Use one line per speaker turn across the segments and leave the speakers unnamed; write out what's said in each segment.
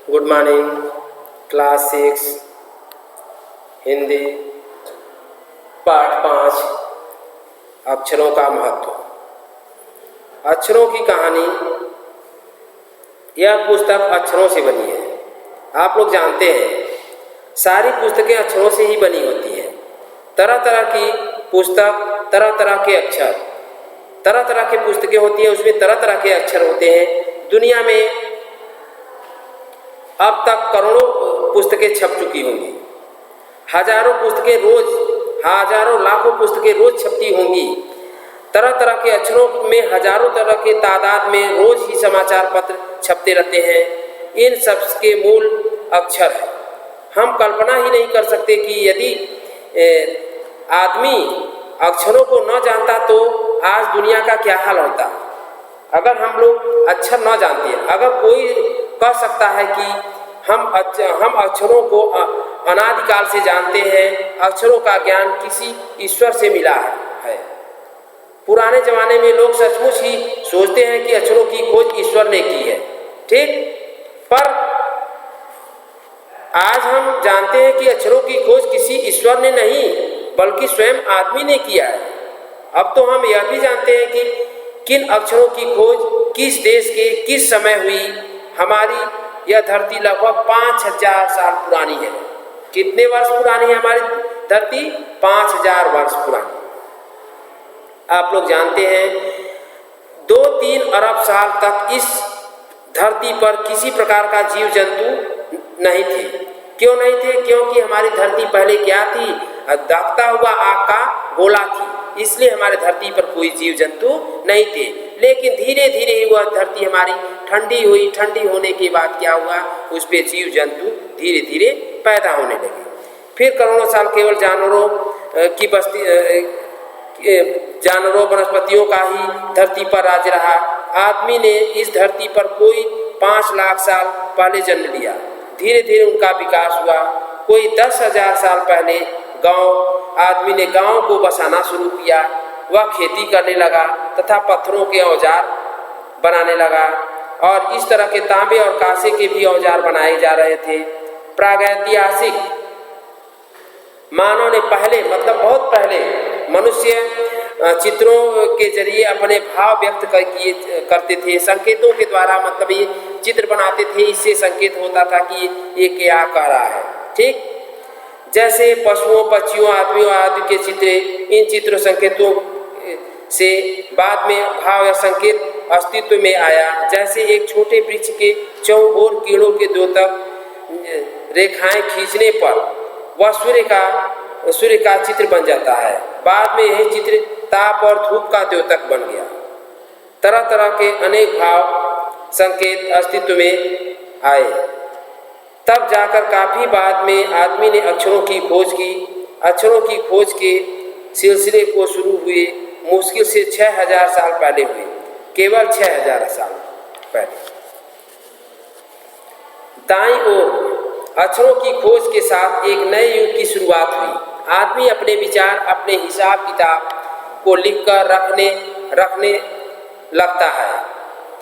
Good morning. Class 6 Hindi पाठ 5 अक्षरों का महत्व। अक्षरों की कहानी। यह पुस्तक अक्षरों से बनी है। आप लोग जानते हैं सारी पुस्तकें अक्षरों से ही बनी होती हैं। तरह तरह की पुस्तक, तरह तरह के अक्षर, तरह तरह की पुस्तकें होती हैं, उसमें तरह तरह के अक्षर होते हैं। दुनिया में अब तक करोड़ों पुस्तकें छप चुकी होंगी। हजारों पुस्तकें रोज, हजारों लाखों पुस्तकें रोज छपती होंगी। तरह तरह के अक्षरों में हजारों तरह के तादाद में रोज ही समाचार पत्र छपते रहते हैं। इन सब के मूल अक्षर है। हम कल्पना ही नहीं कर सकते कि यदि आदमी अक्षरों को न जानता तो आज दुनिया का क्या हाल होता। अगर हम लोग अक्षर न जानते हैं, अगर कोई कह सकता है कि हम अक्षरों को अनादिकाल से जानते हैं, अक्षरों का ज्ञान किसी ईश्वर से मिला है। पुराने जमाने में लोग सचमुच ही सोचते हैं कि अक्षरों की खोज ईश्वर ने की है, ठीक। पर आज हम जानते हैं कि अक्षरों की खोज किसी ईश्वर ने नहीं बल्कि स्वयं आदमी ने किया है। अब तो हम यह भी जानते हैं कि किन अक्षरों की खोज किस देश के किस समय हुई। हमारी यह धरती लगभग 5000 साल पुरानी है। कितने वर्ष पुरानी है हमारी धरती? 5000 वर्ष पुरानी। आप लोग जानते हैं 2-3 अरब साल तक इस धरती पर किसी प्रकार का जीव जंतु नहीं थे। क्यों नहीं थे? क्योंकि हमारी धरती पहले क्या थी? दागता हुआ आग का गोला थी, इसलिए हमारे धरती पर कोई जीव जंतु नहीं थे। लेकिन धीरे धीरे वह धरती हमारी ठंडी हुई। ठंडी होने के बाद क्या हुआ? उस पे जीव जंतु धीरे धीरे पैदा होने लगे। फिर करोड़ों साल केवल जानवरों की बस्ती, जानवरों वनस्पतियों का ही धरती पर राज रहा। आदमी ने इस धरती पर कोई 5 लाख साल पहले जन्म लिया। धीरे धीरे उनका विकास हुआ। कोई 10,000 साल पहले आदमी ने गांव को बसाना शुरू किया। वह खेती करने लगा तथा पत्थरों के औजार बनाने लगा और इस तरह के तांबे और कांसे के भी औजार बनाए जा रहे थे। प्रागैतिहासिक मानव ने पहले, मतलब बहुत पहले, मनुष्य चित्रों के जरिए अपने भाव व्यक्त करते थे। संकेतों के द्वारा, मतलब ये चित्र बनाते थे, इससे संकेत होता था कि ये क्या कह रहा है, ठीक। जैसे पशुओं, पक्षियों, आदमियों आदि के चित्र, इन चित्र संकेतों से बाद में भाव या संकेत अस्तित्व में आया। जैसे एक छोटे वृक्ष के चौं ओर कीड़ों के द्योतक रेखाएं खींचने पर वह सूर्य का चित्र बन जाता है। बाद में यही चित्र ताप और धूप का द्योतक बन गया। तरह तरह के अनेक भाव संकेत अस्तित्व में आए। तब जाकर काफी बाद में आदमी ने अक्षरों की खोज की। अक्षरों की खोज के सिलसिले को शुरू हुए मुश्किल से 6000 साल पहले हुए, केवल 6000 साल पहले। दाईं ओर अक्षरों की खोज के साथ एक नए युग की शुरुआत हुई। आदमी अपने विचार, अपने हिसाब किताब को लिखकर रखने लगता है।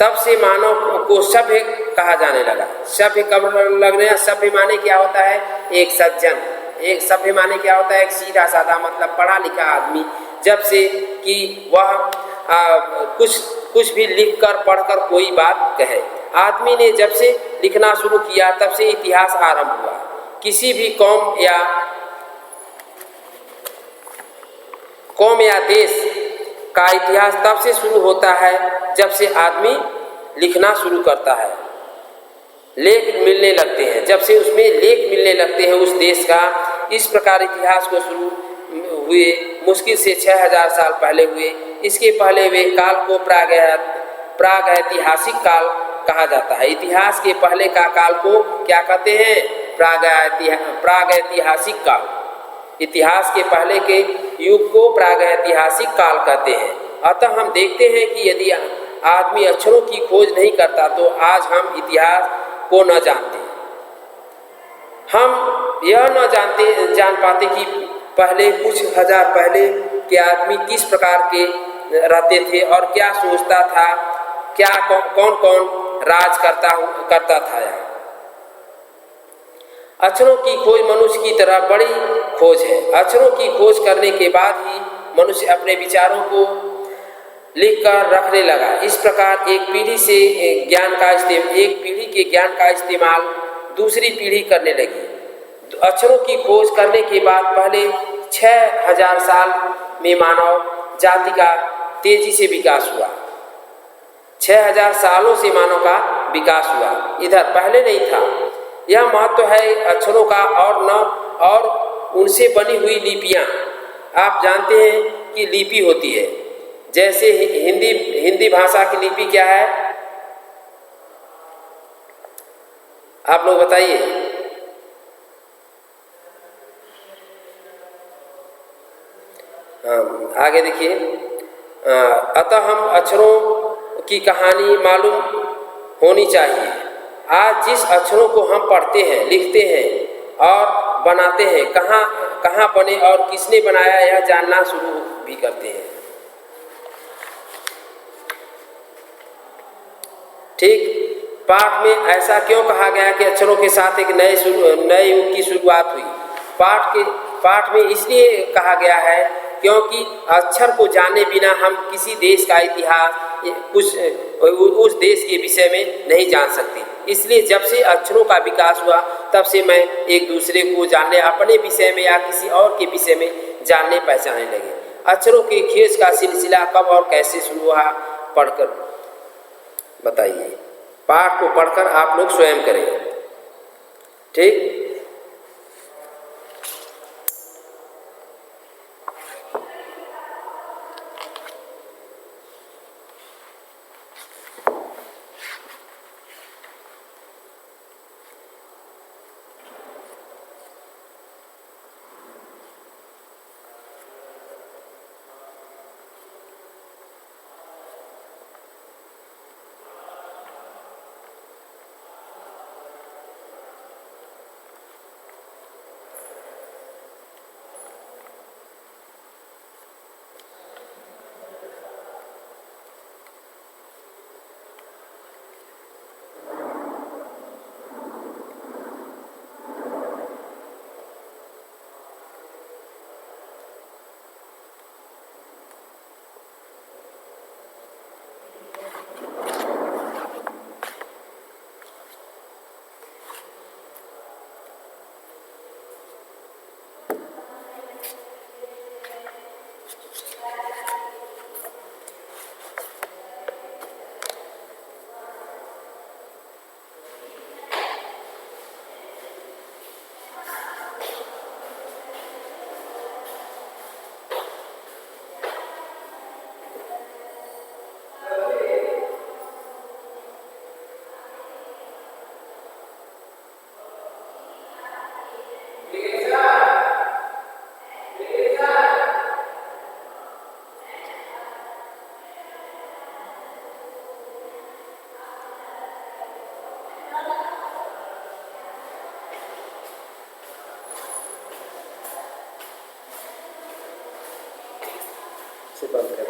तब से मानव को सभ्य कहा जाने लगा। सभ्य कब लगने? सभ्य माने क्या होता है? एक सज्जन। एक सभ्य माने क्या होता है? एक सीधा साधा, मतलब पढ़ा लिखा आदमी। जब से कि वह कुछ भी लिखकर पढ़कर कोई बात कहे। आदमी ने जब से लिखना शुरू किया तब से इतिहास आरंभ हुआ। किसी भी कौम या देश का इतिहास तब से शुरू होता है जब से आदमी लिखना शुरू करता है। लेख मिलने लगते हैं, जब से उसमें लेख मिलने लगते हैं उस देश का। इस प्रकार इतिहास को शुरू हुए मुश्किल से 6000 साल पहले हुए। इसके पहले वे काल को प्रागैतिहासिक काल कहा जाता है। इतिहास के पहले का काल को क्या कहते हैं? प्रागैतिहासिक काल। इतिहास के पहले के युग को प्रागैतिहासिक काल कहते हैं। अतः हम देखते हैं कि यदि आदमी अक्षरों की खोज नहीं करता तो आज हम इतिहास को न जानते। हम यह न जान पाते कि पहले कुछ हजार पहले के आदमी किस प्रकार के रहते थे और क्या सोचता था, क्या कौन कौन राज करता था। अक्षरों की खोज मनुष्य की तरह बड़ी खोज है। अक्षरों की खोज करने के बाद ही मनुष्य अपने विचारों को लिख कर रखने लगा। इस प्रकार एक पीढ़ी के ज्ञान का इस्तेमाल दूसरी पीढ़ी करने लगी। अक्षरों की खोज करने के बाद पहले 6000 साल में मानव जाति का तेजी से विकास हुआ। 6000 सालों से मानव का विकास हुआ, इधर पहले नहीं था। यह महत्व है अक्षरों का और उनसे बनी हुई लिपियां। आप जानते हैं कि लिपि होती है, जैसे हिंदी भाषा की लिपि क्या है, आप लोग बताइए। आगे देखिए। अतः हम अक्षरों की कहानी मालूम होनी चाहिए। आज जिस अक्षरों को हम पढ़ते हैं, लिखते हैं और बनाते हैं, कहाँ बने और किसने बनाया, यह जानना शुरू भी करते हैं। ठीक, पाठ में ऐसा क्यों कहा गया कि अक्षरों के साथ एक नए युग की शुरुआत हुई। पाठ में इसलिए कहा गया है क्योंकि अक्षर को जाने बिना हम किसी देश का इतिहास उस देश के विषय में नहीं जान सकते। इसलिए जब से अक्षरों का विकास हुआ तब से मैं एक दूसरे को जानने, अपने विषय में या किसी और के विषय में जानने पहचानने लगे। अक्षरों की खोज का सिलसिला कब और कैसे शुरू हुआ, पढ़कर बताइए। पाठ को पढ़कर आप लोग स्वयं करें। ठीक, से बंद करें।